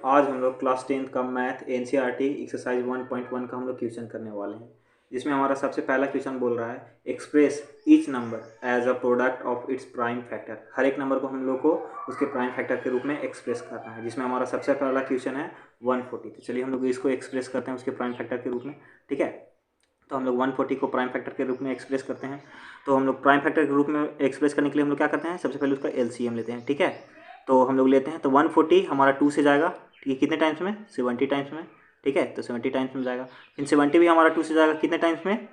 आज हम लोग क्लास 10th का मैथ एनसीईआरटी एक्सरसाइज 1.1 का हम लोग क्वेश्चन करने वाले हैं, जिसमें हमारा सबसे पहला क्वेश्चन बोल रहा है express each number as a product of its prime factor. हर एक नंबर को हम लोग को उसके प्राइम फैक्टर के रूप में एक्सप्रेस करना है, जिसमें हमारा सबसे पहला क्वेश्चन है 140। तो चलिए हम लोग इसको एक्सप्रेस करते हैं उसके प्राइम फैक्टर के रूप में। ठीक है, तो हम लोग 140 को प्राइम फैक्टर के रूप में एक्सप्रेस करते हैं। तो हम लोग प्राइम फैक्टर के रूप में एक्सप्रेस करने के लिए हम लोग क्या करते हैं, सबसे पहले उसका एलसीएम लेते हैं। ठीक है, तो हम लोग लेते हैं, तो 140 हमारा 2 से जाएगा, ठीक है, कितने टाइम्स में, 70 टाइम्स में। ठीक है, तो 70 टाइम्स में जाएगा। फिर 70 भी हमारा 2 से जाएगा, कितने टाइम्स में,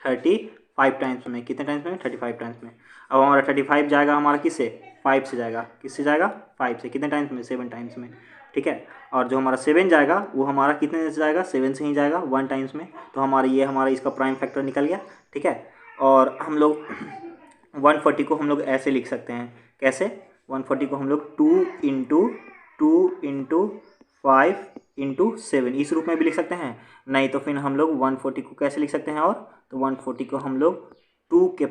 35 टाइम्स में। कितने टाइम्स में, 35 टाइम्स में। अब हमारा 35 जाएगा हमारा किससे, 5 से जाएगा। किससे जाएगा, 5 से। कितने टाइम्स में, 7 टाइम्स में। ठीक है, और जो हमारा 7 जाएगा वो हमारा कितने से जाएगा, 7 से ही जाएगा, 1 टाइम्स में। तो हमारा ये हमारा इसका प्राइम फैक्टर निकल गया। ठीक है, और हम लोग 140 को हम लोग ऐसे लिख सकते हैं, कैसे, 140 को हम लोग 2 × 5 × 7 इस रूप में भी लिख सकते हैं। नहीं तो फिर हम लोग 140 को कैसे लिख सकते हैं, और तो 140 को हम लोग 2 ×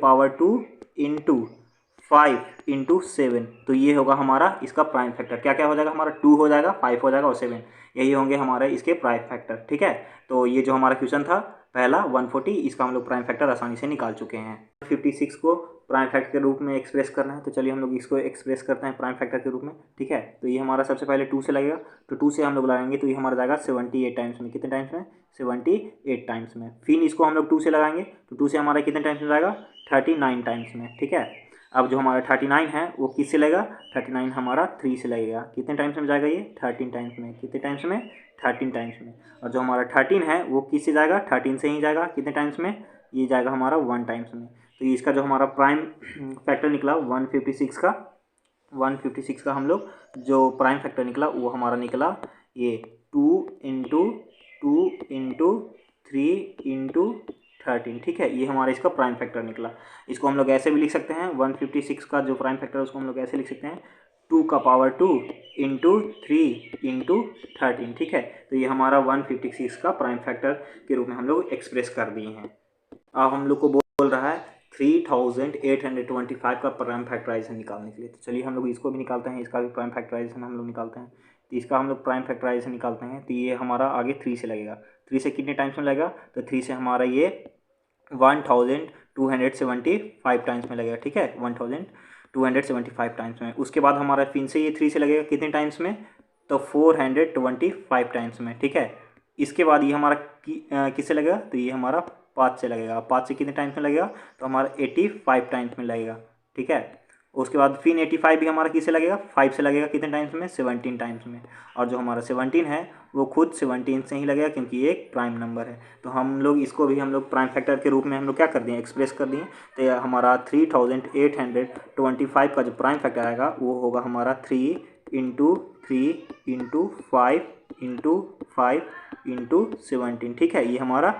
5 × 7। तो ये होगा हमारा इसका प्राइम फैक्टर। क्या क्या हो जाएगा हमारा, 2 हो जाएगा, 5 हो जाएगा और 7, यही होंगे हमारे इसके प्राइम फैक्टर। ठीक है, तो ये जो हमारा क्वेश्चन था पहला 140, इसका हम लोग प्राइम फैक्टर आसानी से निकाल चुके हैं। 56 को प्राइम फैक्टर के रूप में एक्सप्रेस करना है, तो चलिए हम लोग इसको एक्सप्रेस करते हैं प्राइम फैक्टर के रूप में। ठीक है, तो ये हमारा सबसे पहले 2 से लगेगा, तो 2 से हम लोग लगाएंगे तो ये हमारा जाएगा 78 टाइम्स में। कितने टाइम्स में, 78 टाइम्स में। फिर इसको हम लोग 2 से लगाएंगे, तो 2 से हमारा कितने टाइम्स में जाएगा, 39 टाइम्स में। ठीक है, अब जो हमारा 39 है वो किससे लगेगा, 39 हमारा 3 से लगेगा। कितने टाइम्स में जाएगा ये, 13 टाइम्स में। कितने टाइम्स में, 13 टाइम्स में। और जो हमारा 13 है वो किससे जाएगा, 13 से ही जाएगा। कितने टाइम्स में, ये जाएगा हमारा 1 टाइम्स में। तो इसका जो हमारा प्राइम फैक्टर निकला 156 का हम लोग जो प्राइम फैक्टर निकला वो हमारा निकला ये 2 × 3 × 13। ठीक है, ये हमारा इसका प्राइम फैक्टर निकला। इसको हम लोग ऐसे भी लिख सकते हैं, 156 का जो प्राइम फैक्टर है उसको हम लोग ऐसे लिख सकते हैं, 2 × 2 × 3 × 13। ठीक है, तो ये हमारा 156 का प्राइम फैक्टर के रूप में हम लोग एक्सप्रेस कर दिए हैं। अब हम लोग को बोल रहा है 3825 का प्राइम फैक्टराइजेशन निकालने के लिए। तो चलिए हम लोग इसको भी निकालते हैं, इसका भी प्राइम फैक्टराइजेशन हम लोग निकालते हैं। तो इसका हम लोग प्राइम फैक्टराइजेशन निकालते हैं, तो ये हमारा आगे 3 से लगेगा। 3 से कितने टाइम्स में लगेगा, तो 3 से हमारा ये 1275 टाइम्स में लगेगा। ठीक है, 1275 टाइम्स में। उसके बाद हमारा फिर से ये 3 से लगेगा, कितने टाइम्स में, तो 425 टाइम्स में। ठीक है, इसके बाद ये हमारा किससे लगेगा, तो ये हमारा 5 से लगेगा। 5 से कितने टाइम्स में लगेगा, तो हमारा 85 टाइम्स में लगेगा। ठीक है, उसके बाद फिर 85 भी हमारा किससे लगेगा, 5 से लगेगा। कितने टाइम्स में, 17 टाइम्स में। और जो हमारा 17 है वो खुद 17 से ही लगेगा, क्योंकि ये एक प्राइम नंबर है। तो हम लोग इसको भी हम लोग प्राइम फैक्टर के रूप में हम लोग क्या कर दिए, एक्सप्रेस कर दिए। तो ये हमारा 3825 का जो प्राइम फैक्टर आएगा वो होगा हमारा 3 × 3 × 5 × 5 × 17। ठीक है, ये हमारा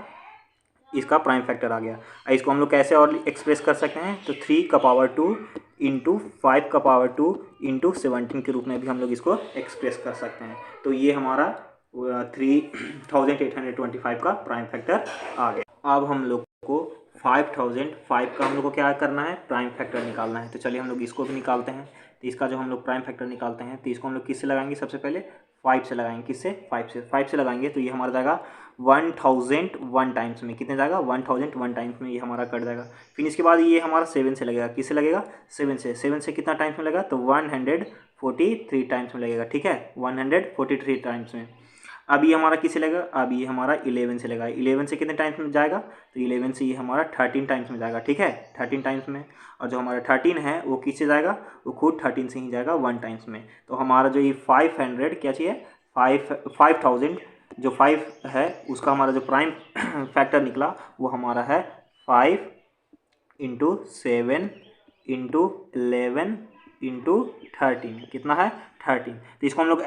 इसका प्राइम फैक्टर आ गया। इसको हम लोग कैसे और एक्सप्रेस कर सकते हैं, तो 3 × 2 × 5 × 2 × 17 के रूप में भी हम लोग इसको एक्सप्रेस कर सकते हैं। तो ये हमारा 3825 का प्राइम फैक्टर आ गया। अब हम लोग को 5005 का हम लोग को क्या करना है, प्राइम फैक्टर निकालना है। तो चलिए हम लोग इसको भी निकालते हैं। तो इसका जो हम लोग प्राइम फैक्टर निकालते हैं, तो इसको हम लोग किससे लगाएंगे, सबसे पहले 5 से लगाएंगे। किससे, 5 से लगाएंगे, तो ये हमारा जाएगा 1001 टाइम्स में। कितने जाएगा, 1001 टाइम्स में ये हमारा कट जाएगा। फिर इसके बाद ये हमारा 7 से लगेगा। किससे लगेगा, 7 से कितना टाइम्स में लगेगा, तो 143 टाइम्स में लगेगा। ठीक है, 143 टाइम्स में। अब ये हमारा किससे लगेगा, अब ये हमारा 11 से लगेगा। 11 से कितने टाइम्स में जाएगा, तो 11 से ये हमारा 13 टाइम्स में जाएगा। ठीक है, 13 टाइम्स में। और जो हमारा 13 है वो किससे जाएगा, वो खुद 13 से ही जाएगा, 1 टाइम्स में। तो हमारा जो ये 500 क्या चाहिए, 5000 जो 5 है उसका हमारा जो प्राइम फैक्टर निकला वो हमारा है 5 × 7 × 11 × 13। कितना है, 13। तो इसको हम लोग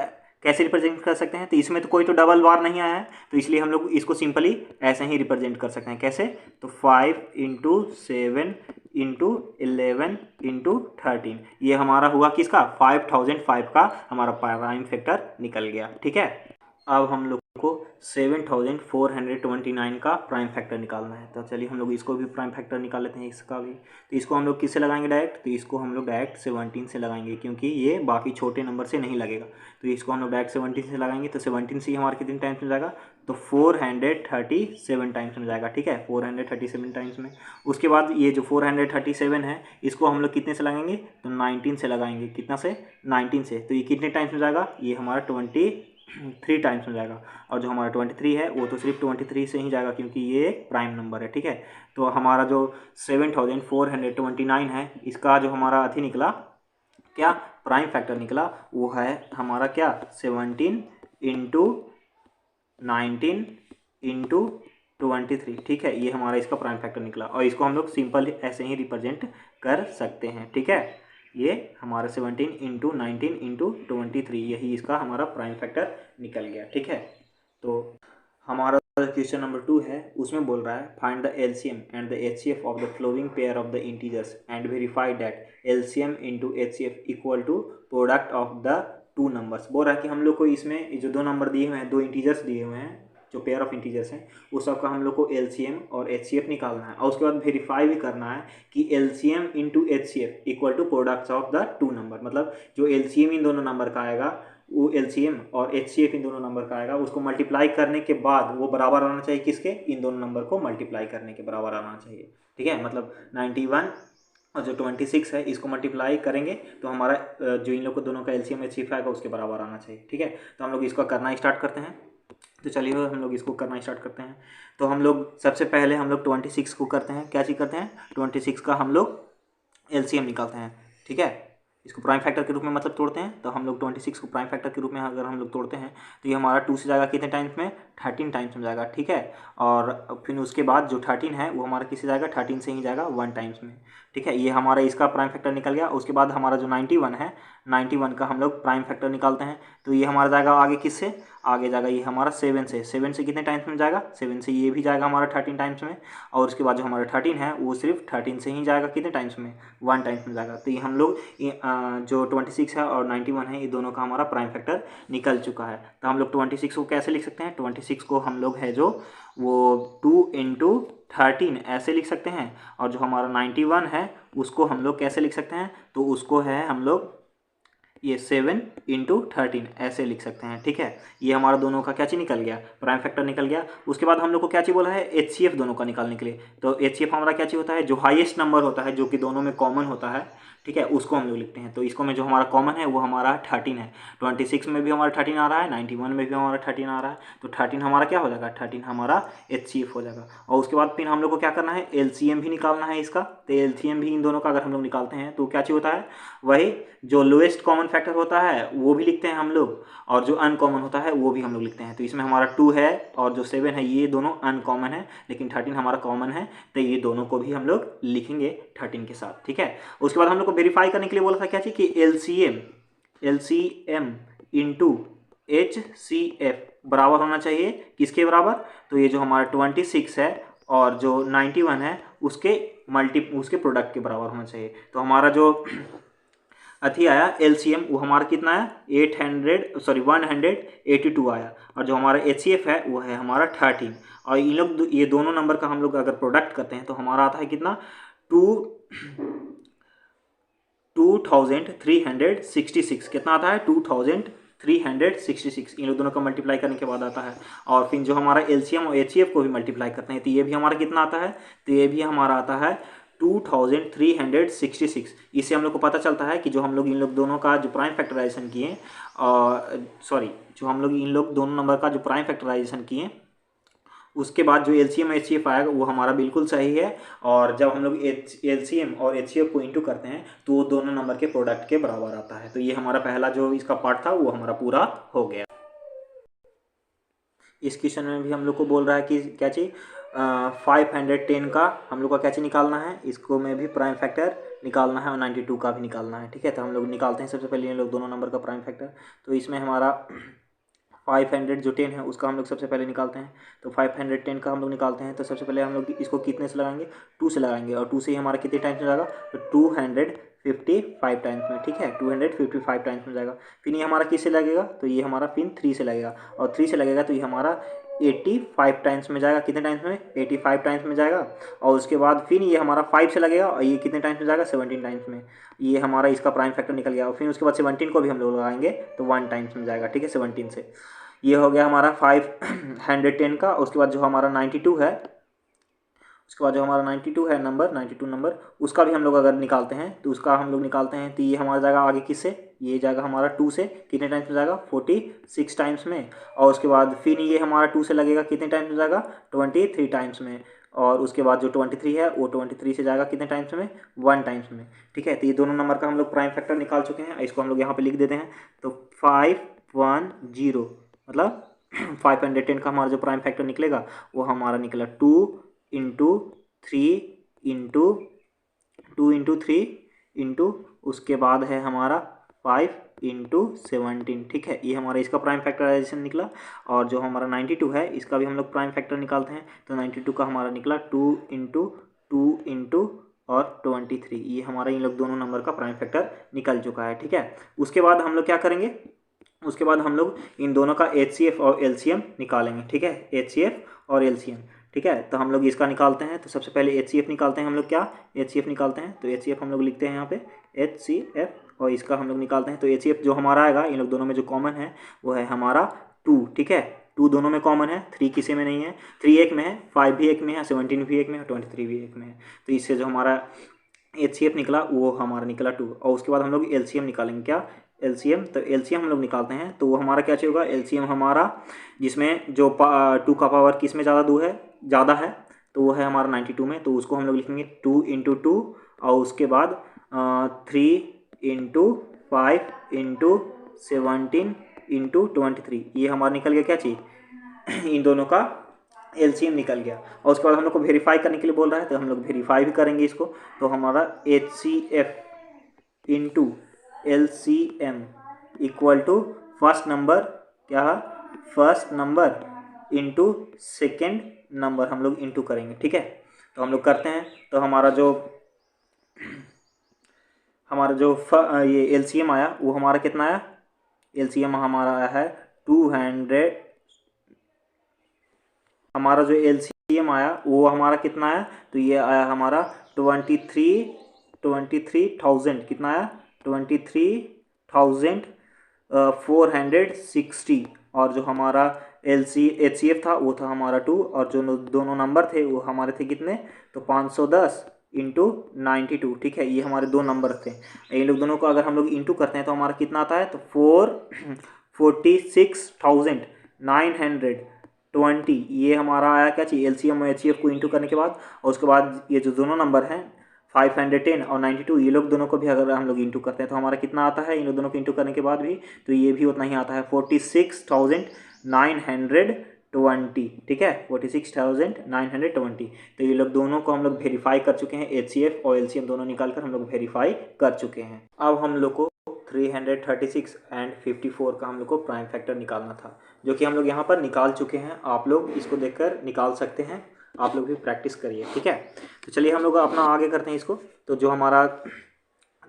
कैसे रिप्रेजेंट कर सकते हैं, तो इसमें तो कोई तो डबल बार नहीं आया है, तो इसलिए हम लोग इसको सिंपली ऐसे ही रिप्रेजेंट कर सकते हैं। कैसे, तो 5 × 7 × 11 × 13 ये हमारा हुआ किसका, 5005 का हमारा प्राइम फैक्टर निकल गया। ठीक है, अब हम लोग को 7429 का प्राइम फैक्टर निकालना है। तो चलिए हम लोग इसको भी प्राइम फैक्टर निकाल लेते हैं इसका भी। तो इसको हम लोग किससे लगाएंगे डायरेक्ट, तो इसको हम लोग डायरेक्ट 17 से लगाएंगे, क्योंकि ये बाकी छोटे नंबर से नहीं लगेगा। तो इसको हम लोग डायरेक्ट 17 से लगाएंगे। तो 17 से हमारे कितने टाइम्स में जाएगा, तो 437 टाइम्स में जाएगा। ठीक है, 437 टाइम्स में। उसके बाद ये जो 437 है इसको हम लोग कितने से लगाएंगे, तो 19 से लगाएंगे। कितना से, 19 से। तो ये कितने टाइम्स में जाएगा, ये हमारा 23 टाइम्स में जाएगा। और जो हमारा 23 है वो तो सिर्फ 23 से ही जाएगा, क्योंकि ये एक प्राइम नंबर है। ठीक है, तो हमारा जो 7429 है इसका जो हमारा अथी निकला, क्या प्राइम फैक्टर निकला, वो है हमारा क्या 17 इंटू 19 इंटू 23। ठीक है, ये हमारा इसका प्राइम फैक्टर निकला। और इसको हम लोग सिंपल ऐसे ही रिप्रेजेंट कर सकते हैं। ठीक है, ये हमारा 17 इंटू 19 इंटू 23, यही इसका हमारा प्राइम फैक्टर निकल गया। ठीक है, तो हमारा क्वेश्चन नंबर 2 है, उसमें बोल रहा है find the LCM and the HCF of the following pair of the integers and verify that LCM into HCF equal to product of the two numbers. बोल रहा है कि हम लोग को इसमें जो दो नंबर दिए हुए हैं, दो इंटीजर्स दिए हुए हैं, जो पेयर ऑफ इंटीजर्स हैं, उस सबका हम लोग को एलसीएम और एचसीएफ निकालना है। और उसके बाद वेरीफाई भी करना है कि LCM into HCF equal to products of the two number. मतलब जो एलसीएम इन दोनों नंबर का आएगा, वो एलसीएम और एचसीएफ इन दोनों नंबर का आएगा, उसको मल्टीप्लाई करने के बाद वो बराबर आना चाहिए किसके, इन दोनों नंबर को मल्टीप्लाई करने के बराबर आना चाहिए। ठीक है, मतलब 91 और जो 26 है इसको मल्टीप्लाई करेंगे तो हमारा जो इन लोग को दोनों का एलसीएम एचसीएफ आएगा उसके बराबर आना चाहिए। ठीक है, तो हम लोग इसको करना स्टार्ट करते हैं। तो चलिए हम लोग इसको करना स्टार्ट करते हैं। तो हम लोग सबसे पहले हम लोग 26 को करते हैं। क्या चीज़ करते हैं, 26 का हम लोग एलसीएम निकालते हैं। ठीक है, इसको प्राइम फैक्टर के रूप में मतलब तोड़ते हैं। तो हम लोग 26 को प्राइम फैक्टर के रूप में अगर हम लोग तोड़ते हैं तो ये हमारा 2 से जाएगा कितने टाइम्स में, 13 टाइम्स में जाएगा। ठीक है, और फिर उसके बाद जो 13 है वो हमारा किससे जाएगा, 13 से ही जाएगा 1 टाइम्स में। ठीक है, ये हमारा इसका प्राइम फैक्टर निकल गया। उसके बाद हमारा जो 91 है, 91 का हम लोग प्राइम फैक्टर निकालते हैं। तो ये हमारा जाएगा आगे किससे, आगे जाएगा ये हमारा 7 से। 7 से कितने टाइम्स में जाएगा, 7 से ये भी जाएगा हमारा 13 टाइम्स में। और उसके बाद जो हमारा 13 है वो सिर्फ 13 से ही जाएगा कितने टाइम्स में, 1 टाइम्स में जाएगा। तो ये हम लोग जो 26 है और 91 है, ये दोनों का हमारा प्राइम फैक्टर निकल चुका है। तो हम लोग 26 को कैसे लिख सकते हैं, 26 को हम लोग है जो वो 2 इंटू 13 ऐसे लिख सकते हैं। और जो हमारा 91 है उसको हम लोग कैसे लिख सकते हैं, तो उसको है हम लोग ये 7 इंटू 13 ऐसे लिख सकते हैं। ठीक है, ये हमारा दोनों का क्या चीज़ निकल गया, प्राइम फैक्टर निकल गया। उसके बाद हम लोग को क्या चीज़ बोला है, एचसीएफ दोनों का निकालने के लिए। तो एचसीएफ हमारा क्या चीज़ होता है, जो हाईएस्ट नंबर होता है, जो कि दोनों में कॉमन होता है। ठीक है, उसको हम लोग लिखते हैं। तो इसको में जो हमारा कॉमन है वो हमारा 13 है। 26 में भी हमारा 13 आ रहा है, 91 में भी हमारा 13 आ रहा है। तो 13 हमारा क्या हो जाएगा, 13 हमारा एचसीएफ हो जाएगा। और उसके बाद फिर हम लोग को क्या करना है, एलसीएम भी निकालना है इसका। तो एलसीएम भी इन दोनों का अगर हम लोग निकालते हैं तो क्या चीज़ होता है, वही जो लोएस्ट कॉमन फैक्टर होता है वो भी लिखते हैं हम लोग, और जो अनकॉमन होता है वो भी हम लोग लिखते हैं। तो इसमें हमारा 2 है और जो 7 है ये दोनों अनकॉमन है, लेकिन 13 हमारा कॉमन है। तो ये दोनों को भी हम लोग लिखेंगे 13 के साथ। ठीक है, उसके बाद हम लोग को वेरीफाई करने के लिए बोला था क्या चीज़ कि एलसीएम इंटू एचसीएफ बराबर होना चाहिए किसके बराबर, तो ये जो हमारा 26 है और जो 91 है उसके प्रोडक्ट के बराबर होना चाहिए। तो हमारा जो अथी आया एलसीएम वो हमारा कितना है, 182 आया। और जो हमारा एचसीएफ है वो है हमारा 13। और इन लोग ये दोनों नंबर का हम लोग अगर प्रोडक्ट करते हैं तो हमारा आता है कितना, 2366। कितना आता है, 2366। इन लोग दोनों का मल्टीप्लाई करने के बाद आता है। और फिर जो हमारा एलसीएम और एचसीएफ को भी मल्टीप्लाई करते हैं तो ये भी हमारा कितना आता है, तो ये भी हमारा आता है 2366। इससे हम लोग को पता चलता है कि जो हम लोग इन लोग दोनों का जो प्राइम फैक्टराइजेशन किए, जो हम लोग इन लोग दोनों नंबर का जो प्राइम फैक्टराइजेशन किए उसके बाद जो एलसीएम एचसीएफ आएगा वो हमारा बिल्कुल सही है। और जब हम लोग एलसीएम और एचसीएफ को इंटू करते हैं तो वो दोनों नंबर के प्रोडक्ट के बराबर आता है। तो ये हमारा पहला जो इसका पार्ट था वो हमारा पूरा हो गया। इस क्वेश्चन में भी हम लोग को बोल रहा है कि क्या चीज़ 510 का हम लोग का क्या चीज़ निकालना है, इसको में भी प्राइम फैक्टर निकालना है और 92 का भी निकालना है। ठीक है, तो हम लोग निकालते हैं सबसे पहले इन लोग दोनों नंबर का प्राइम फैक्टर। तो इसमें हमारा 500 जो 10 है उसका हम लोग सबसे पहले निकालते हैं। तो 510 का हम लोग निकालते हैं तो सबसे पहले हम लोग इसको कितने से लगाएंगे, 2 से लगाएंगे। और 2 से ही हमारा कितने टाइम्स में जाएगा, तो 255 टाइम्स में। ठीक है, 255 टाइम्स में जाएगा। फिर ये हमारा किससे लगेगा, तो ये हमारा पिन 3 से लगेगा। और 3 से लगेगा तो ये हमारा 85 टाइम्स में जाएगा। कितने टाइम्स में? 85 टाइम्स में जाएगा। और उसके बाद फिर ये हमारा 5 से लगेगा और ये कितने टाइम्स में जाएगा? 17 टाइम्स में। ये हमारा इसका प्राइम फैक्टर निकल गया। और फिर उसके बाद 17 को भी हम लोग लगाएंगे तो 1 टाइम्स में जाएगा। ठीक है, 17 से। ये हो गया हमारा 510 का। उसके बाद जो हमारा 92 है, उसके बाद जो हमारा 92 है नंबर, 92 नंबर, उसका भी हम लोग अगर निकालते हैं तो उसका हम लोग निकालते हैं तो ये हमारा जाएगा आगे किससे? ये जाएगा हमारा 2 से। कितने टाइम्स में जाएगा? 46 टाइम्स में। और उसके बाद फिर ये हमारा 2 से लगेगा, कितने टाइम्स में जाएगा? 23 टाइम्स में। और उसके बाद जो 23 है वो 23 से जाएगा कितने टाइम्स में? 1 टाइम्स में। ठीक है, तो ये दोनों नंबर का हम लोग प्राइम फैक्टर निकाल चुके हैं। इसको हम लोग यहाँ पे लिख देते हैं। तो 510 मतलब 510 का हमारा जो प्राइम फैक्टर निकलेगा वो हमारा निकला 2 इंटू 3 इंटू 2 इंटू 3 इंटू उसके बाद है हमारा 5 इंटू 17। ठीक है, ये हमारा इसका प्राइम फैक्टराइजेशन निकला। और जो हमारा 92 है इसका भी हम लोग प्राइम फैक्टर निकालते हैं। तो 92 का हमारा निकला 2 इंटू 2 इंटू और 23। ये हमारा इन लोग दोनों नंबर का प्राइम फैक्टर निकल चुका है। ठीक है, उसके बाद हम लोग क्या करेंगे? उसके बाद हम लोग इन दोनों का HCF और LCM निकालेंगे। ठीक है, HCF और LCM। ठीक है, तो हम लोग इसका निकालते हैं। तो सबसे पहले HCF निकालते हैं हम लोग। क्या HCF निकालते हैं? तो HCF हम लोग लिखते हैं यहाँ पे HCF और इसका हम लोग निकालते हैं। तो HCF जो हमारा आएगा इन लोग दोनों में जो कॉमन है वो है हमारा 2। ठीक है, 2 दोनों में कॉमन है, 3 किसी में नहीं है। 3 एक में है, 5 भी एक में है, 17 भी एक में है, 23 भी एक में है। तो इससे जो हमारा HCF निकला वो हमारा निकला 2। और उसके बाद हम लोग LCM निकालेंगे। क्या? LCM। तो LCM हम लोग निकालते हैं तो वो हमारा क्या चाहिए होगा? LCM हमारा जिसमें जो 2 का पावर किस में ज़्यादा है तो वो है हमारा 92 में। तो उसको हम लोग लिखेंगे 2 इंटू 2 और उसके बाद 3 इंटू 5 इंटू 17 इंटू 23। ये हमारा निकल गया क्या चीज़? इन दोनों का LCM निकल गया। और उसके बाद हम लोग को वेरीफाई करने के लिए बोल रहा है तो हम लोग वेरीफाई भी करेंगे इसको। तो हमारा HCF into LCM equal to first number क्या है? First number into second number हम लोग इंटू करेंगे। ठीक है, तो हम लोग करते हैं। तो हमारा जो ये LCM आया वो हमारा कितना आया? LCM हमारा आया है 200। हमारा जो LCM आया वो हमारा कितना आया? तो ये आया हमारा 23,000। कितना आया? 23,460। और जो हमारा HCF था वो था हमारा 2। और जो दोनों नंबर थे वो हमारे थे कितने? तो 510 इंटू 92। ठीक है, ये हमारे 2 नंबर थे। इन लोग दोनों को अगर हम लोग इंटू करते हैं तो हमारा कितना आता है? तो 46,920। ये हमारा आया क्या चाहिए? LCM और HCF को इंटू करने के बाद। और उसके बाद ये जो दोनों नंबर हैं 510 और 92 ये लोग दोनों को भी अगर हम लोग इंटू करते हैं तो हमारा कितना आता है? इन लोग दोनों को इंटू करने के बाद भी तो ये भी उतना ही आता है 46,920। ठीक है, 46,920। तो ये लोग दोनों को हम लोग वेरीफाई कर चुके हैं। HCF और LCM दोनों निकाल कर हम लोग वेरीफाई कर चुके हैं। अब हम लोग को 336 एंड 54 का हम लोग को प्राइम फैक्टर निकालना था, जो कि हम लोग यहाँ पर निकाल चुके हैं। आप लोग इसको देखकर निकाल सकते हैं, आप लोग भी प्रैक्टिस करिए। ठीक है, तो चलिए हम लोग अपना आगे करते हैं इसको। तो जो हमारा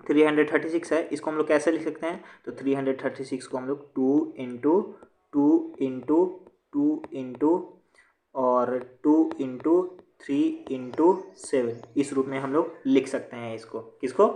336 है इसको हम लोग कैसे लिख सकते हैं? तो 336 को हम लोग 2 इंटू 2 इंटू 2 इंटू और 2 इंटू 3 इंटू 7 इस रूप में हम लोग लिख सकते हैं। इसको किसको?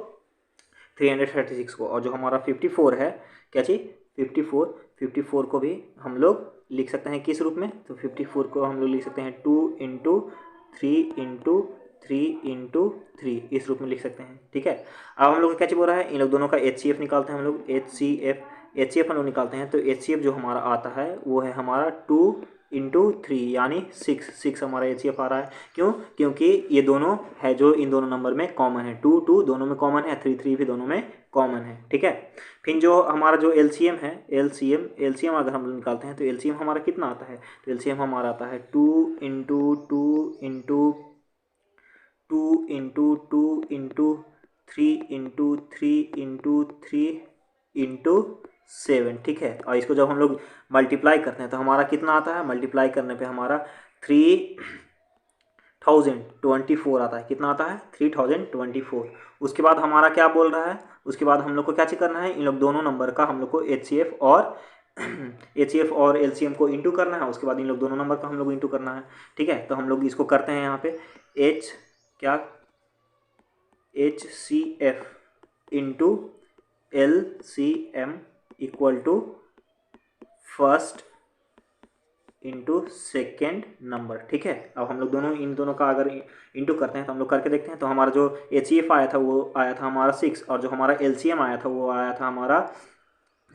336 को। और जो हमारा 54 है क्या चीज़? 54 को भी हम लोग लिख सकते हैं किस रूप में? तो 54 को हम लोग लिख सकते हैं 2 इंटू 3 इंटू 3 इंटू 3 इस रूप में लिख सकते हैं। ठीक है, अब हम लोग क्या चीज़ बोल रहा है? इन लोग दोनों का HCF निकालते हैं हम लोग। HCF हम लोग निकालते हैं। तो HCF जो हमारा आता है वो है हमारा 2 इंटू 3 यानी 6 हमारा HCF आ रहा है। क्यों? क्योंकि ये दोनों है जो इन दोनों नंबर में कॉमन है। 2 दोनों में कॉमन है, 3 भी दोनों में कॉमन है। ठीक है, फिर जो हमारा जो LCM है LCM अगर हम निकालते हैं तो LCM हमारा कितना आता है? तो LCM हमारा आता है 2 into 2 into 2 into 2 into 3 into 3 into 3 into 7। ठीक है, और इसको जब हम लोग मल्टीप्लाई करते हैं तो हमारा कितना आता है? मल्टीप्लाई करने पे हमारा 3024 आता है। कितना आता है? 3024। उसके बाद हमारा क्या बोल रहा है? उसके बाद हम लोग को क्या चेक करना है? इन लोग दोनों नंबर का हम लोग को HCF और HCF और LCM को इंटू करना है, उसके बाद इन लोग दोनों नंबर का हम लोग इंटू करना है, ठीक है। तो हम लोग इसको करते हैं यहाँ पे HCF into LCM equal to first into second number, ठीक है। अब हम लोग इन दोनों का अगर इंटू करते हैं तो हम लोग करके देखते हैं। तो हमारा जो HCF आया था वो आया था हमारा 6 और जो हमारा LCM आया था वो आया था हमारा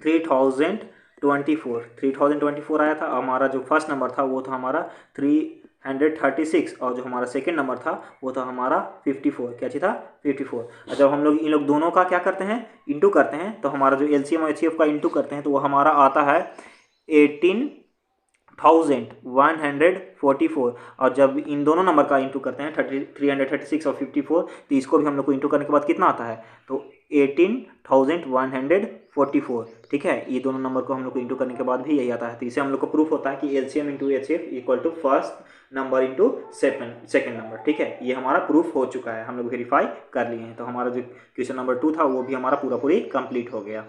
3024 आया था। हमारा जो फर्स्ट नंबर था वो था हमारा 336 और जो हमारा सेकेंड नंबर था वो था हमारा 54। क्या चीज़ था? 54। जब हम लोग इन लोग दोनों का क्या करते हैं, इंटू करते हैं, तो हमारा जो LCM और HCF का इंटू करते हैं तो वो हमारा आता है 18,144। और जब इन दोनों नंबर का इंटू करते हैं 336 और 54, तो इसको भी हम लोग को इंटू करने के बाद कितना आता है, तो 18,144, ठीक है। ये दोनों नंबर को हम लोग को इंटू करने के बाद भी यही आता है। तो इससे हम लोग को प्रूफ होता है कि LCM into HCF equal to first number into second number, ठीक है। ये हमारा प्रूफ हो चुका है, हम लोग वेरीफाई कर लिए हैं। तो हमारा जो क्वेश्चन नंबर 2 था वो भी हमारा पूरी कंप्लीट हो गया।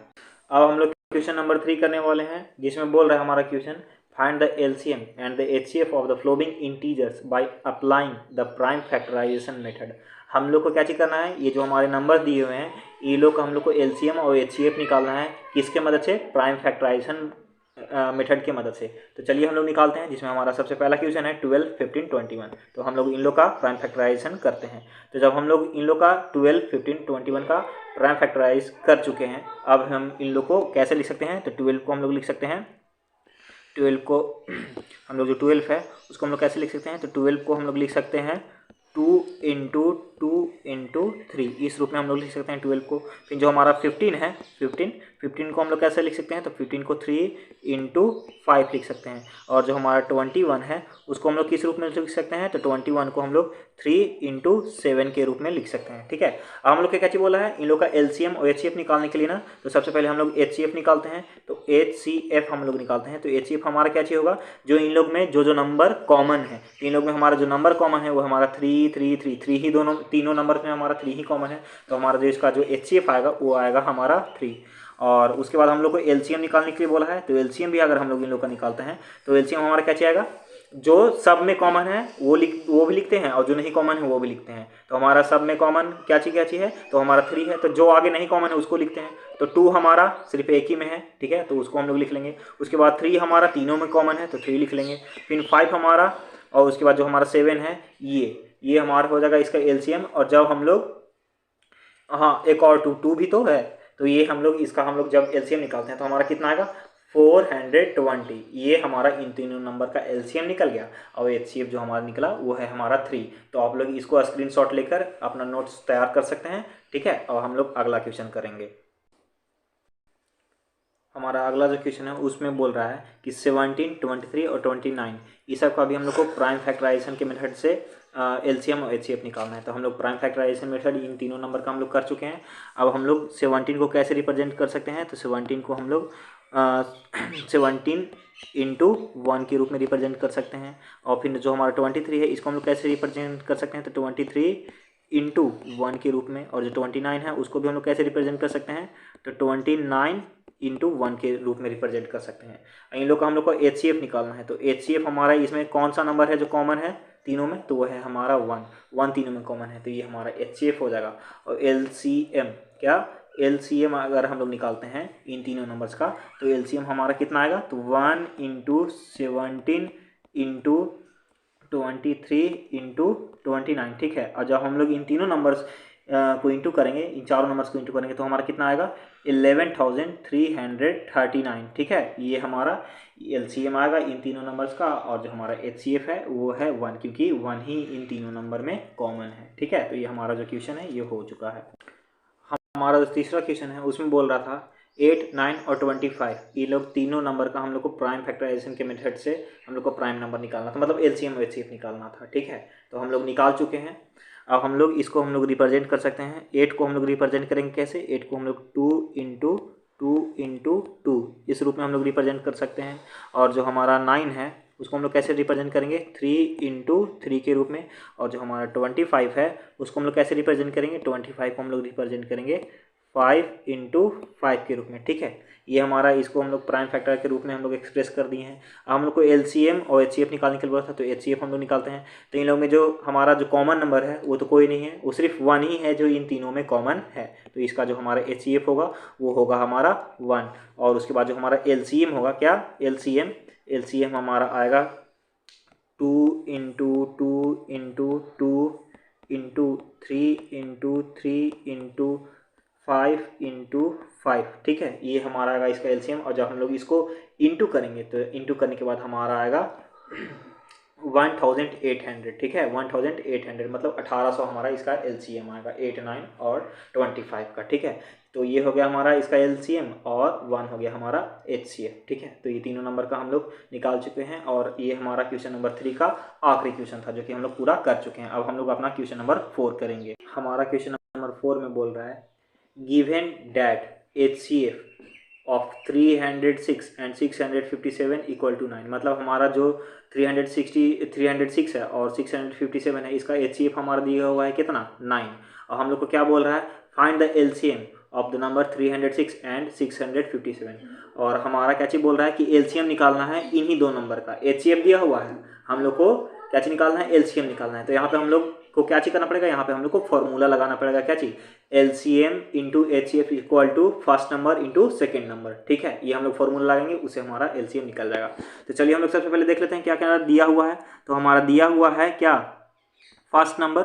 अब हम लोग क्वेश्चन नंबर 3 करने वाले हैं, जिसमें बोल रहा है हमारा question, find the LCM and the HCF of the following integers by applying the prime factorisation method. हम लोग को क्या चीज़ करना है, ये जो हमारे नंबर दिए हुए हैं ये लोग हम लोग को LCM और HCF निकालना है, किसके मदद से, प्राइम फैक्टराइजेशन मेथड की मदद से। तो चलिए हम लोग निकालते हैं, जिसमें हमारा सबसे पहला क्वेश्चन है 12, 15, 21। तो हम लोग इन लोग का प्राइम फैक्टराइजेशन करते हैं। तो जब हम लोग इन लोग का 12, 15, 21 का प्राइम फैक्टराइज कर चुके हैं, अब हम इन लोग को कैसे लिख सकते हैं, तो 12 को हम लोग लिख सकते हैं, 12 को हम लोग जो 12 है उसको हम लोग कैसे लिख सकते हैं, तो 12 को हम लोग लिख सकते हैं 2 इंटू 3, इस रूप में हम लोग लिख सकते हैं 12 को। फिर जो हमारा 15 है, 15 को हम लोग कैसे लिख सकते हैं, तो 15 को 3 इंटू 5 लिख सकते हैं। और जो हमारा 21 है उसको हम लोग किस रूप में लिख सकते हैं, तो 21 को हम लोग 3 इंटू 7 के रूप में लिख सकते हैं, ठीक है। अब हम लोग क्या चीज़ बोला है, इन लोग का LCM और HCF निकालने के लिए ना, तो सबसे पहले हम लोग HCF निकालते हैं। तो HCF हम लोग निकालते हैं, तो HCF हमारा क्या चीज़ होगा, जो इन लोग में जो नंबर कॉमन है, इन लोग में हमारा जो नंबर कॉमन है वो हमारा 3, 3, 3, 3 ही, तीनों नंबर में हमारा 3 ही कॉमन है। तो हमारा जो इसका जो HCF आएगा वो आएगा हमारा 3। और उसके बाद हम लोग को LCM निकालने के लिए बोला है, तो LCM भी अगर हम लोग इन लोग का निकालते हैं तो LCM हमारा क्या चाहिएगा, जो सब में कॉमन है वो भी लिखते हैं और जो नहीं कॉमन है वो भी लिखते हैं। तो हमारा सब में कॉमन क्या चीज़ है, तो हमारा 3 है, तो जो आगे नहीं कॉमन है उसको लिखते हैं। तो 2 हमारा सिर्फ एक ही में है, ठीक है, तो उसको हम लोग लिख लेंगे। उसके बाद 3 हमारा तीनों में कॉमन है, तो 3 लिख लेंगे। फिर 5 हमारा, और उसके बाद जो हमारा 7 है ये हमारा हो जाएगा इसका LCM। और जब हम लोग, हाँ एक और 2 भी तो है, तो ये हम लोग इसका हम लोग जब LCM निकालते हैं तो हमारा कितना आएगा, 420। ये हमारा इन तीनों नंबर का LCM निकल गया। और HCF जो हमारा निकला वो है हमारा 3। तो आप लोग इसको स्क्रीनशॉट लेकर अपना नोट्स तैयार कर सकते हैं, ठीक है। और हम लोग अगला क्वेश्चन करेंगे। हमारा अगला जो क्वेश्चन है उसमें बोल रहा है कि 17, 23 और 29 ये सब का भी हम लोग को प्राइम फैक्टराइजेशन के मेथड से LCM और HCF निकालना है। तो हम लोग प्राइम फैक्टराइजेशन मेथड इन तीनों नंबर का हम लोग कर चुके हैं। अब हम लोग 17 को कैसे रिप्रेजेंट कर सकते हैं, तो 17 को हम लोग 17 इंटू 1 के रूप में रिप्रेजेंट कर सकते हैं। और फिर जो हमारा 23 है इसको हम लोग कैसे रिप्रेजेंट कर सकते हैं, तो 23 इंटू 1 के रूप में। और जो 29 है उसको भी हम लोग कैसे रिप्रेजेंट कर सकते हैं, तो 29 इंटू 1 के रूप में रिप्रेजेंट कर सकते हैं। इन लोग का हम लोग को HCF निकालना है। तो HCF हमारा इसमें कौन सा नंबर है जो कॉमन है तीनों में, तो वो है हमारा 1 तीनों में कॉमन है, तो ये हमारा HCF हो जाएगा। और LCM LCM अगर हम लोग निकालते हैं इन तीनों नंबर्स का, तो LCM हमारा कितना आएगा, तो 1 इंटू 17 इंटू 23 इंटू 29, ठीक है। और जब हम लोग इन तीनों नंबर्स को इंटू करेंगे, इन चारों नंबर्स को इंटू करेंगे, तो हमारा कितना आएगा, 11,339, ठीक है। ये हमारा LCM आएगा इन तीनों नंबर्स का। और जो हमारा HCF है वो है 1, क्योंकि 1 ही इन तीनों नंबर में कॉमन है, ठीक है। तो ये हमारा जो क्वेश्चन है ये हो चुका है। हमारा जो तीसरा क्वेश्चन है उसमें बोल रहा था 8, 9 और 25 ये लोग तीनों नंबर का हम लोग को प्राइम फैक्टराइजेशन के मेथड से हम लोग को प्राइम नंबर निकालना था, मतलब LCM और HCF निकालना था, ठीक है। तो हम लोग निकाल चुके हैं। अब हम लोग इसको हम लोग रिप्रेजेंट कर सकते हैं। 8 को हम लोग रिप्रेजेंट करेंगे कैसे, 8 को हम लोग 2 इंटू 2 इस रूप में हम लोग रिप्रेजेंट कर सकते हैं। और जो हमारा 9 है उसको हम लोग कैसे रिप्रेजेंट करेंगे, 3 इंटू 3 के रूप में। और जो हमारा 25 है उसको हम लोग कैसे रिप्रेजेंट करेंगे, 25 को हम लोग रिप्रेजेंट करेंगे 5 इंटू 5 के रूप में, ठीक है। ये हमारा, इसको हम लोग प्राइम फैक्टर के रूप में हम लोग एक्सप्रेस कर दिए हैं। अब हम लोग को एलसीएम और एचसीएफ निकालने के लिए बोला था, तो एचसीएफ हम लोग निकालते हैं। तो इन लोगों में जो हमारा जो कॉमन नंबर है वो तो कोई नहीं है, वो सिर्फ 1 ही है जो इन तीनों में कॉमन है। तो इसका जो हमारा एचसीएफ होगा वो होगा हमारा 1, और उसके बाद जो हमारा एलसीएम होगा, क्या एलसीएम हमारा आएगा 2 into 2 into 2 into 3 into 3 into 5 into 5, ठीक है। ये हमारा आएगा इसका एलसीएम। और जब हम लोग इसको इंटू करेंगे तो इंटू करने के बाद हमारा आएगा 1800, ठीक है। 1800 मतलब 1800 हमारा इसका एलसीएम आएगा, 8, 9 और 25 का, ठीक है। तो ये हो गया हमारा इसका एलसीएम और 1 हो गया हमारा एचसीएफ, ठीक है। तो ये तीनों नंबर का हम लोग निकाल चुके हैं, और ये हमारा क्वेश्चन नंबर 3 का आखिरी क्वेश्चन था जो कि हम लोग पूरा कर चुके हैं। अब हम लोग अपना क्वेश्चन नंबर 4 करेंगे। हमारा क्वेश्चन नंबर 4 में बोल रहा है given that HCF of 306 and 657 equal to 9। मतलब हमारा जो 306 है और 657 है, इसका HCF हमारा दिया हुआ है कितना, 9। और हम लोग को क्या बोल रहा है, find the LCM of the number 306 and 657। और हमारा क्या चीज़ बोल रहा है कि LCM निकालना है इन्हीं दो नंबर का। HCF दिया हुआ है, हम लोग को क्या चीज़ निकालना है, LCM निकालना है। तो यहाँ पे हम लोग को क्या चीज़ करना पड़ेगा, यहाँ पे हम लोग को फॉर्मूला लगाना पड़ेगा, क्या चीज़, LCM into HCF equal to first number into second number, ठीक है। ये हम लोग फॉर्मूला लगाएंगे, उससे हमारा LCM निकल जाएगा। तो चलिए हम लोग सबसे पहले देख लेते हैं क्या क्या दिया हुआ है। तो हमारा दिया हुआ है क्या, फर्स्ट नंबर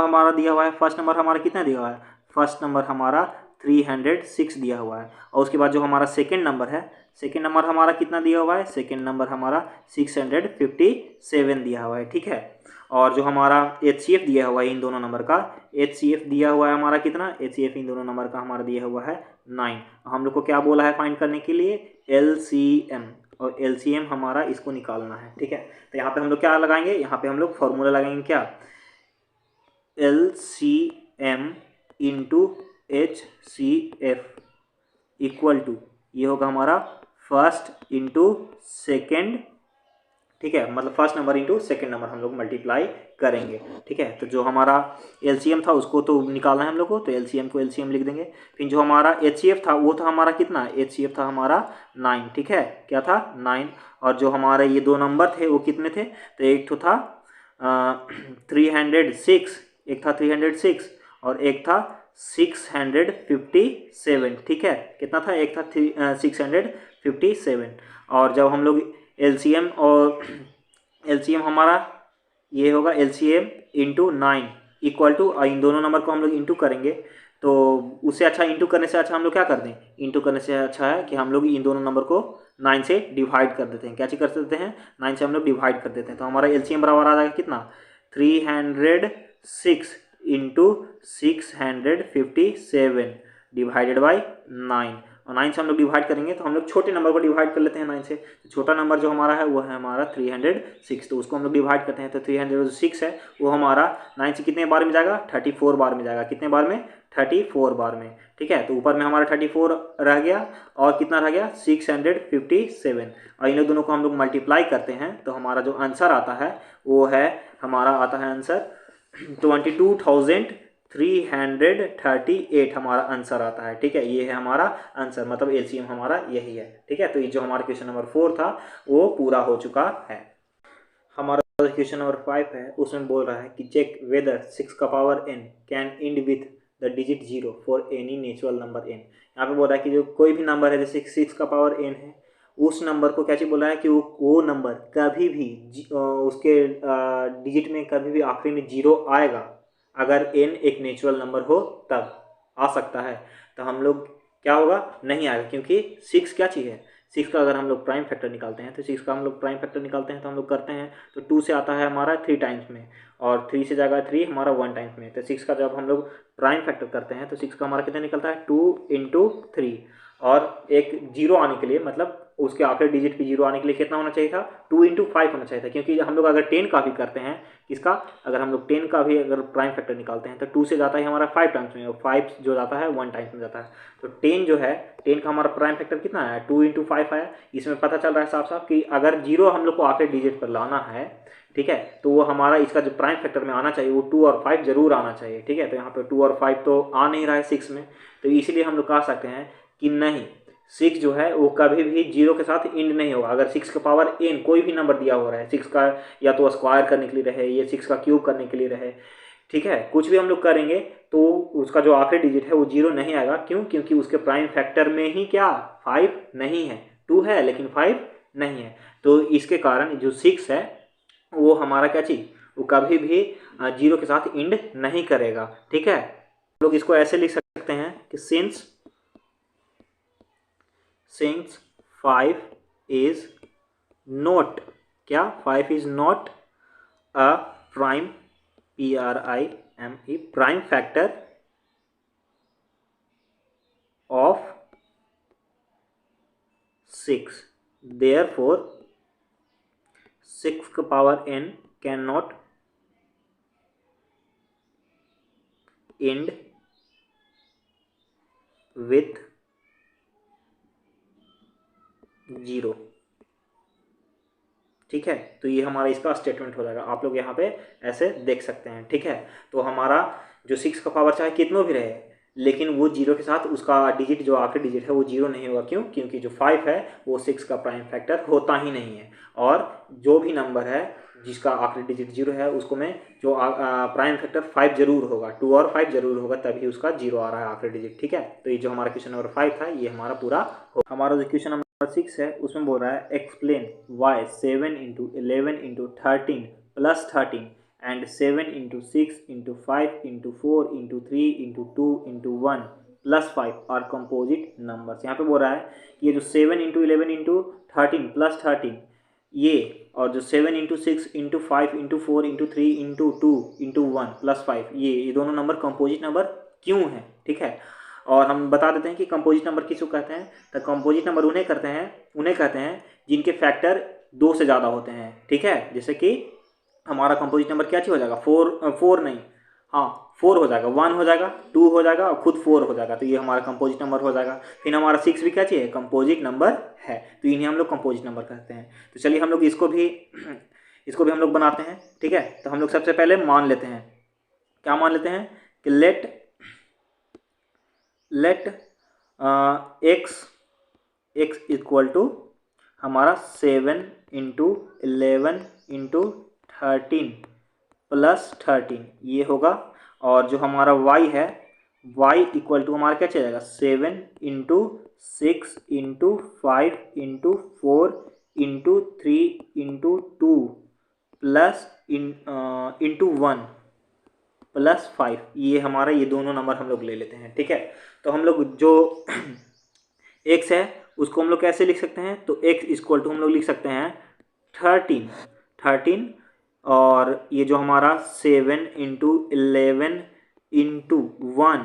हमारा दिया हुआ है। फर्स्ट नंबर हमारा कितना दिया हुआ है, फर्स्ट नंबर हमारा 306 दिया हुआ है। और उसके बाद जो हमारा सेकेंड नंबर है, सेकेंड नंबर हमारा कितना दिया हुआ है, सेकेंड नंबर हमारा 657 दिया हुआ है, ठीक है। और जो हमारा HCF दिया हुआ है इन दोनों नंबर का, HCF दिया हुआ है हमारा कितना, HCF इन दोनों नंबर का हमारा दिया हुआ है 9। हम लोग को क्या बोला है फाइंड करने के लिए, LCM, और LCM हमारा इसको निकालना है, ठीक है। तो यहाँ पे हम लोग क्या लगाएंगे, यहाँ पे हम लोग फॉर्मूला लगाएंगे, क्या, LCM into HCF equal to, ये होगा हमारा फर्स्ट इंटू सेकेंड, ठीक है। मतलब first number into second number हम लोग मल्टीप्लाई करेंगे, ठीक है। तो जो हमारा LCM था उसको तो निकालना है हम लोग को, तो LCM को LCM लिख देंगे। फिर जो हमारा HCF था वो था हमारा कितना, HCF था हमारा 9, ठीक है। क्या था, 9। और जो हमारे ये दो नंबर थे वो कितने थे, तो एक तो था 306, एक था 306 और एक था 657, ठीक है। कितना था, एक था 657। और जब हम लोग LCM और LCM हमारा ये होगा LCM इंटू 9 इक्वल टू, इन दोनों नंबर को हम लोग इंटू करेंगे। तो उससे अच्छा, इंटू करने से अच्छा हम लोग क्या कर दें, इंटू करने से अच्छा है कि हम लोग इन दोनों नंबर को 9 से डिवाइड कर देते हैं। क्या चीज़ कर देते हैं, 9 से हम लोग डिवाइड कर देते हैं। तो हमारा LCM बराबर आ जाएगा कितना, 306 इंटू 657 डिवाइडेड बाई 9। और 9 से हम लोग डिवाइड करेंगे तो हम लोग छोटे नंबर को डिवाइड कर लेते हैं 9 से। तो छोटा नंबर जो हमारा है वो है हमारा 306, तो उसको हम लोग डिवाइड करते हैं। तो 306 है वो हमारा 9 से कितने बार में जाएगा, 34 बार में जाएगा। कितने बार में, 34 बार में, ठीक है। तो ऊपर में हमारा 34 रह गया और कितना रह गया, 657। और इन दोनों को हम लोग मल्टीप्लाई करते हैं तो हमारा जो आंसर आता है वो है, हमारा आता है आंसर 22,338 हमारा आंसर आता है, ठीक है। ये है हमारा आंसर, मतलब LCM हमारा यही है, ठीक है। तो ये जो हमारा क्वेश्चन नंबर 4 था वो पूरा हो चुका है। हमारा क्वेश्चन नंबर 5 है, उसमें बोल रहा है कि चेक वेदर 6 का power n can and with the digit 0 for any natural number n। यहाँ पे बोल रहा है कि जो कोई भी नंबर है, जैसे 6 का पावर n है, उस नंबर को क्या चीज़ बोला है कि वो नंबर कभी भी उसके डिजिट में कभी भी आखिरी में 0 आएगा, अगर n एक नेचुरल नंबर हो तब आ सकता है। तो हम लोग क्या होगा, नहीं आएगा, क्योंकि 6 क्या चीज़ है, 6 का अगर हम लोग प्राइम फैक्टर निकालते हैं, तो 6 का हम लोग प्राइम फैक्टर निकालते हैं तो हम लोग करते हैं तो 2 से आता है हमारा 3 टाइम्स में, और 3 से जाएगा 3 हमारा 1 टाइम्स में। तो 6 का जब हम लोग प्राइम फैक्टर करते हैं तो 6 का हमारा कितना निकलता है, 2 इंटू 3, और एक 0 आने के लिए, मतलब उसके आखिरी डिजिट पे 0 आने के लिए कितना होना चाहिए था, 2 × 5 होना चाहिए था, क्योंकि हम लोग अगर 10 का भी करते हैं किसका, अगर हम लोग 10 का भी अगर प्राइम फैक्टर निकालते हैं तो 2 से जाता है हमारा 5 टाइम्स में, और 5 जो जाता है 1 टाइम्स में जाता है। तो 10 जो है 10 का हमारा प्राइम फैक्टर कितना आया, 2 × 5 आया। इसमें पता चल रहा है साफ साफ कि अगर 0 हम लोग को आखिरी डिजिट पर लाना है, ठीक है, तो वो हमारा इसका जो प्राइम फैक्टर में आना चाहिए वो 2 और 5 जरूर आना चाहिए, ठीक है। तो यहाँ पे 2 और 5 तो आ नहीं रहा है 6 में, तो इसीलिए हम लोग कह सकते हैं कि नहीं, 6 जो है वो कभी भी 0 के साथ इंड नहीं होगा। अगर 6 का पावर n कोई भी नंबर दिया हो रहा है, 6 का या तो स्क्वायर करने के लिए रहे, या 6 का क्यूब करने के लिए रहे, ठीक है, कुछ भी हम लोग करेंगे तो उसका जो आखिरी डिजिट है वो 0 नहीं आएगा। क्यों, क्योंकि उसके प्राइम फैक्टर में ही क्या 5 नहीं है, 2 है लेकिन 5 नहीं है। तो इसके कारण जो 6 है वो हमारा क्या चीज, वो कभी भी 0 के साथ इंड नहीं करेगा, ठीक है। लोग इसको ऐसे लिख सकते हैं कि सिंस 5 इज नॉट, क्या 5 is not a prime, PRIME, prime factor of 6, therefore 6 का power n can not end with 0, ठीक है। तो ये हमारा इसका स्टेटमेंट हो जाएगा, आप लोग यहाँ पे ऐसे देख सकते हैं, ठीक है। तो हमारा जो 6 का पावर चाहे कितना भी रहे, लेकिन वो 0 के साथ उसका डिजिट जो आखिरी डिजिट है वो 0 नहीं होगा। क्यों, क्योंकि जो 5 है वो 6 का प्राइम फैक्टर होता ही नहीं है, और जो भी नंबर है जिसका आखिरी डिजिट 0 है उसको में जो प्राइम फैक्टर 5 जरूर होगा, 2 और 5 जरूर होगा, तभी उसका 0 आ रहा है आखिरी डिजिट, ठीक है। तो ये जो हमारा क्वेश्चन नंबर 5 था ये हमारा पूरा हमारा जो क्वेश्चन नंबर 6 है उसमें बोल रहा है explain why 7 × 11 × 13 + 13 and 7 × 6 × 5 × 4 × 3 × 2 × 1 + 5 are composite numbers. यहाँ पे बोल रहा है कि ये जो 7 × 11 × 13 + 13 ये, और जो 7 × 6 × 5 × 4 × 3 × 2 × 1 + 5 ये दोनों नंबर कंपोजिट नंबर क्यों हैं, ठीक है। और हम बता देते हैं कि कंपोजिट नंबर किसको कहते हैं। तो कंपोजिट नंबर उन्हें कहते हैं जिनके फैक्टर 2 से ज़्यादा होते हैं, ठीक है। जैसे कि हमारा कंपोजिट नंबर क्या चीज़ हो जाएगा, 4 नहीं, हाँ 4 हो जाएगा, 1 हो जाएगा, 2 हो जाएगा और खुद 4 हो जाएगा, तो ये हमारा कंपोजिट नंबर हो जाएगा। फिर हमारा 6 भी क्या चाहिए, कंपोजिट नंबर है, तो इन्हें हम लोग कंपोजिट नंबर कहते हैं। तो चलिए हम लोग इसको भी हम लोग बनाते हैं, ठीक है। तो हम लोग सबसे पहले मान लेते हैं, क्या मान लेते हैं कि लेट x इक्वल टू हमारा 7 × 11 × 13 + 13 ये होगा। और जो हमारा y है, y इक्वल टू हमारा क्या चलेगा, 7 × 6 × 5 × 4 × 3 × 2 प्लस इंटू 1 + 5 ये हमारा ये दोनों नंबर हम लोग ले लेते हैं, ठीक है। तो हम लोग जो x है उसको हम लोग कैसे लिख सकते हैं, तो x इक्वल टू हम लोग लिख सकते हैं 13 और ये जो हमारा 7 × 11 × 1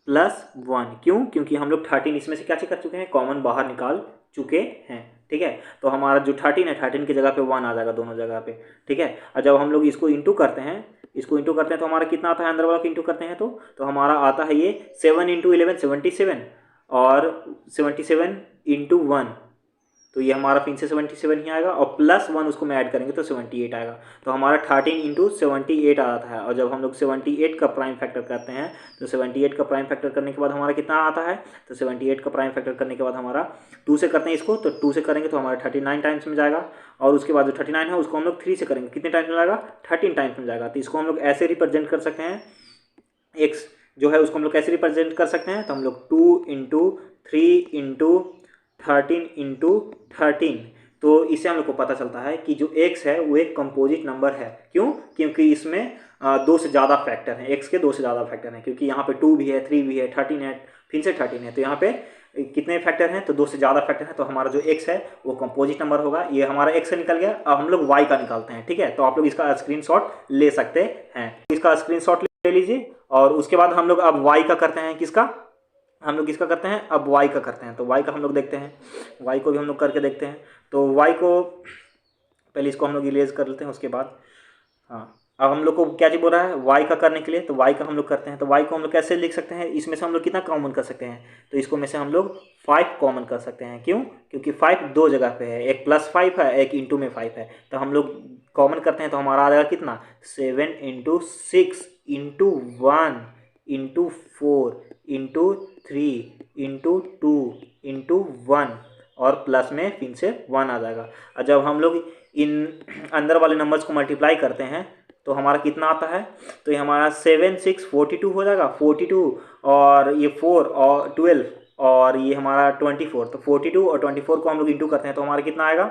+ 1, क्यों, क्योंकि हम लोग 13 इसमें से क्या कर चुके हैं, कॉमन बाहर निकाल चुके हैं, ठीक है। तो हमारा जो 13 है 13 की जगह पे 1 आ जाएगा दोनों जगह पे, ठीक है। और जब हम लोग इसको इंटू करते हैं तो हमारा कितना आता है, अंदर वाला को इंटू करते हैं तो हमारा आता है ये 7 × 11 77 और 77 × 1, तो ये हमारा फिर से 77 ही आएगा, और +1 उसको में ऐड करेंगे तो 78 आएगा। तो हमारा 13 × 78 आता है। और जब हम लोग 78 का प्राइम फैक्टर करते हैं तो 78 का प्राइम फैक्टर करने के बाद हमारा कितना आता है, तो 78 का प्राइम फैक्टर करने के बाद हमारा 2 से करते हैं इसको, तो 2 से करेंगे तो हमारा 39 टाइम्स में जाएगा। और उसके बाद जो 39 है उसको हम लोग 3 से करेंगे, कितने टाइम्स में जाएगा, 13 टाइम्स में जाएगा। तो इसको हम लोग ऐसे रिप्रेजेंट कर सकते हैं, x जो है उसको हम लोग कैसे रिप्रेजेंट कर सकते हैं, तो हम लोग 2 × 3 × 13 × 13, तो इससे हम लोग को पता चलता है कि जो x है वो एक कंपोजिट नंबर है। क्यों, क्योंकि इसमें 2 से ज़्यादा फैक्टर हैं, x के 2 से ज़्यादा फैक्टर हैं, क्योंकि यहाँ पे 2 भी है, 3 भी है, 13 है, फिर से 13 है, तो यहाँ पे कितने फैक्टर हैं, तो 2 से ज़्यादा फैक्टर हैं। तो हमारा जो x है वो कंपोजिट नंबर होगा। ये हमारा x से निकल गया। अब हम लोग y का निकालते हैं, ठीक है। तो आप लोग इसका स्क्रीनशॉट ले सकते हैं, इसका स्क्रीनशॉट ले लीजिए। और उसके बाद हम लोग अब y का करते हैं, किसका, हम लोग किसका करते हैं, अब y का करते हैं। तो y का हम लोग देखते हैं, y को भी हम लोग करके देखते हैं। तो y को पहले इसको हम लोग इरेज कर लेते हैं, उसके बाद हाँ अब हम लोग को क्या चीज़ बोल रहा है y का करने के लिए, तो y का हम लोग करते हैं। तो y को हम लोग कैसे लिख सकते हैं, इसमें से हम लोग कितना कॉमन कर सकते हैं, तो इसको में से हम लोग 5 कॉमन कर सकते हैं। क्यों, क्योंकि 5 दो जगह पे है, एक +5 है, एक इंटू में 5 है। तो हम लोग कॉमन करते हैं तो हमारा आ जाएगा कितना, 7 into 6 into 1 into 4 into 3 into 2 into 1 और प्लस में फिर से 1 आ जाएगा। और जब हम लोग इन अंदर वाले नंबर्स को मल्टीप्लाई करते हैं तो हमारा कितना आता है, तो ये हमारा 7 6 42 हो जाएगा, 42 और ये 4 और 12 और ये हमारा 24। तो 42 और 24 को हम लोग इंटू करते हैं तो हमारा कितना आएगा,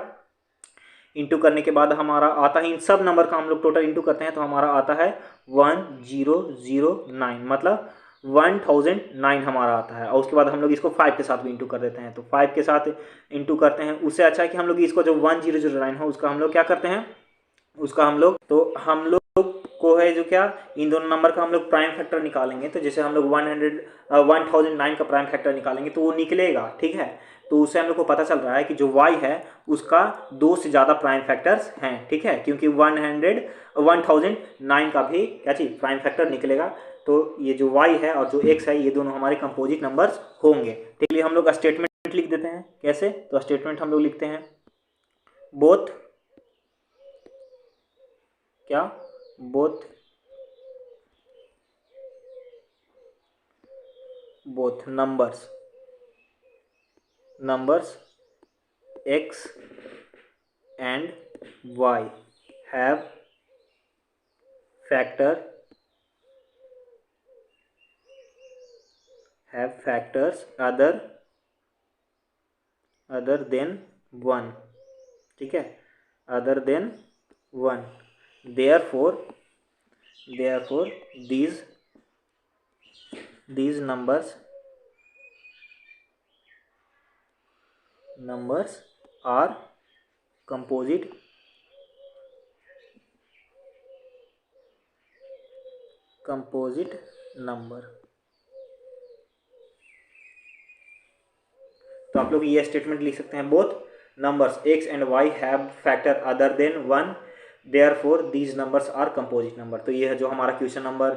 इंटू करने के बाद हमारा आता है, इन सब नंबर का हम लोग टोटल इंटू करते हैं तो हमारा आता है 1009, मतलब 1009 हमारा आता है। और उसके बाद हम लोग इसको 5 के साथ भी इंटू कर देते हैं। तो 5 के साथ इंटू करते हैं, उससे अच्छा है कि हम लोग इसको जो 1009 है उसका हम लोग क्या करते हैं, उसका हम लोग को है जो क्या, इन दोनों नंबर का हम लोग प्राइम फैक्टर निकालेंगे। तो जैसे हम लोग 1009 का प्राइम फैक्टर निकालेंगे तो वो निकलेगा, ठीक है। तो उससे हम लोग को पता चल रहा है कि जो y है उसका 2 से ज़्यादा प्राइम फैक्टर्स हैं, ठीक है, क्योंकि 1009 का भी क्या चीज़ प्राइम फैक्टर निकलेगा। तो ये जो y है और जो x है ये दोनों हमारे कंपोजिट नंबर्स होंगे। ठीक है, हम लोग स्टेटमेंट लिख देते हैं। कैसे, तो स्टेटमेंट हम लोग लिखते हैं बोथ क्या, both numbers x and y have factors other than 1, ठीक है, other than 1, therefore these numbers are composite number। तो आप लोग ये स्टेटमेंट लिख सकते हैं, both numbers x and y have factor other than 1, therefore these numbers are composite number. तो ये है जो हमारा क्वेश्चन नंबर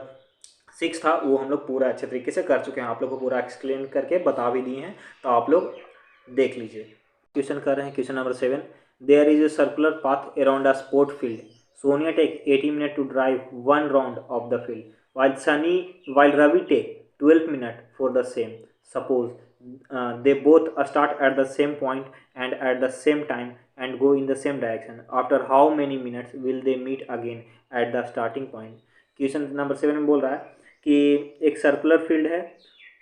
6 था, वो हम लोग पूरा अच्छे तरीके से कर चुके हैं, आप लोग को पूरा एक्सप्लेन करके बता भी दिए हैं। तो आप लोग देख लीजिए। क्वेश्चन कर रहे हैं, question number 7, there is a circular path around a sport field, Sonia take 80 minute to drive 1 round of the field, while Ravi take 12 minutes for the same. Suppose they both start at the same point and at the same time and go in the same direction. After how many minutes will they meet again at the starting point? Question number 7 में बोल रहा है कि एक circular field है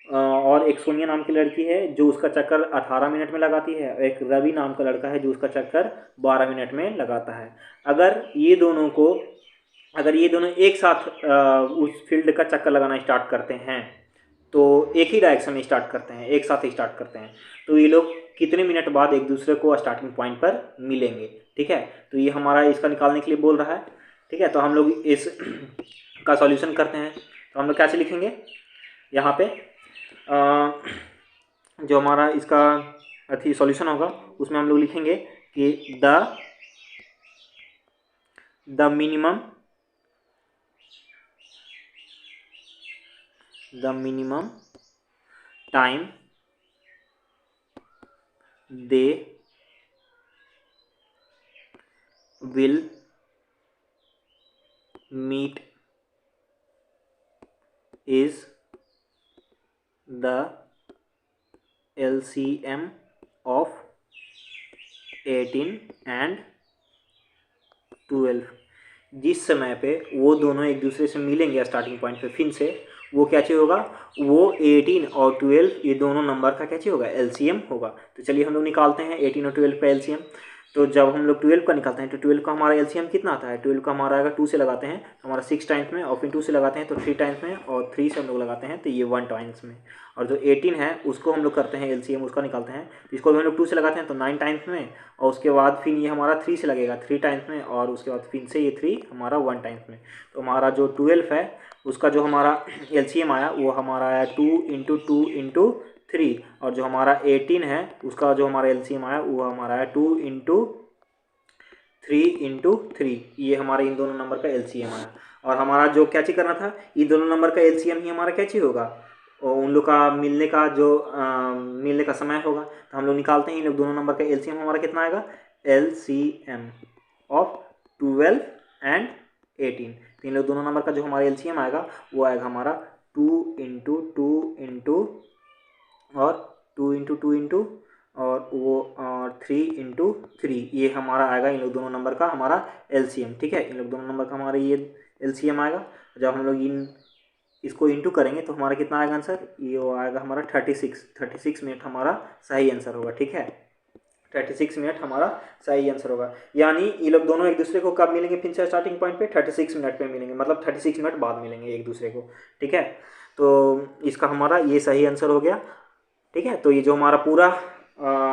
और एक सोनिया नाम की लड़की है जो उसका चक्कर 18 मिनट में लगाती है, एक रवि नाम का लड़का है जो उसका चक्कर 12 मिनट में लगाता है। अगर ये दोनों एक साथ उस फील्ड का चक्कर लगाना स्टार्ट करते हैं, तो एक ही डायरेक्शन में स्टार्ट करते हैं, एक साथ ही स्टार्ट करते हैं, तो ये लोग कितने मिनट बाद एक दूसरे को स्टार्टिंग पॉइंट पर मिलेंगे, ठीक है। तो ये हमारा इसका निकालने के लिए बोल रहा है, ठीक है। तो हम लोग इस का सॉल्यूशन करते हैं। तो हम लोग कैसे लिखेंगे, यहाँ पे जो हमारा इसका सॉल्यूशन होगा उसमें हम लोग लिखेंगे कि the minimum time they will meet is the LCM of 18 and 12। जिस समय पे वो दोनों एक दूसरे से मिलेंगे स्टार्टिंग पॉइंट पे फिर से, वो क्या चीज़ होगा, वो 18 और 12 ये दोनों नंबर का क्या चीज़ होगा, एलसीएम होगा। तो चलिए हम लोग निकालते हैं 18 और 12 का एलसीएम। तो जब हम लोग 12 का निकालते हैं तो 12 का हमारा एलसीएम कितना आता है, 12 का हमारा आएगा 2 से लगाते हैं तो हमारा 6 टाइम्स में, और फिर 2 से लगाते हैं तो 3 टाइम्स में, और 3 से हम लोग लगाते हैं तो ये 1 टाइम्स में। और जो 18 है उसको हम लोग करते हैं एलसीएम, उसका निकालते हैं तो इसको भी हम लोग 2 से लगाते हैं तो 9 टाइम्स में, और उसके बाद फिर ये हमारा 3 से लगेगा 3 टाइम्स में, और उसके बाद फिर से ये 3 हमारा 1 टाइम्स में। तो हमारा जो 12 है उसका जो हमारा LCM आया वो हमारा आया 2 × 2 × 3, और जो हमारा 18 है उसका जो हमारा LCM आया वो हमारा है 2 × 3 × 3। ये हमारे इन दोनों नंबर का LCM आया। और हमारा जो क्या चीज करना था, इन दोनों नंबर का LCM ही हमारा क्या चीज होगा, और उन लोग का मिलने का जो मिलने का समय होगा। तो हम लोग निकालते हैं इन लोग दोनों नंबर का LCM हमारा कितना आएगा, LCM ऑफ 12 एंड 18। तो इन लोग दोनों नंबर का जो हमारा LCM आएगा वो आएगा हमारा 2 × 2 × और 2 × 2 × और वो 3 × 3। ये हमारा आएगा इन लोग दोनों नंबर का हमारा LCM। ठीक है, इन लोग दोनों नंबर का हमारा ये LCM आएगा। जब हम लोग इसको इंटू करेंगे तो हमारा कितना आएगा आंसर, ये वो आएगा हमारा 36 मिनट हमारा सही आंसर होगा। ठीक है, 36 मिनट हमारा सही आंसर होगा। यानी ये लोग दोनों एक दूसरे को कब मिलेंगे, फिर से स्टार्टिंग पॉइंट पे 36 मिनट पे मिलेंगे, मतलब 36 मिनट बाद मिलेंगे एक दूसरे को। ठीक है, तो इसका हमारा ये सही आंसर हो गया। ठीक है, तो ये जो हमारा पूरा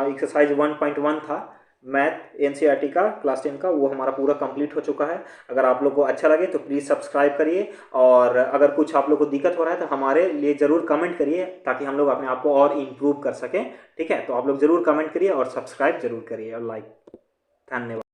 एक्सरसाइज 1.1 था मैथ NCERT का क्लास 10 का, वो हमारा पूरा कंप्लीट हो चुका है। अगर आप लोग को अच्छा लगे तो प्लीज़ सब्सक्राइब करिए, और अगर कुछ आप लोग को दिक्कत हो रहा है तो हमारे लिए ज़रूर कमेंट करिए, ताकि हम लोग अपने आप को और इम्प्रूव कर सकें। ठीक है, तो आप लोग ज़रूर कमेंट करिए और सब्सक्राइब ज़रूर करिए और लाइक। धन्यवाद।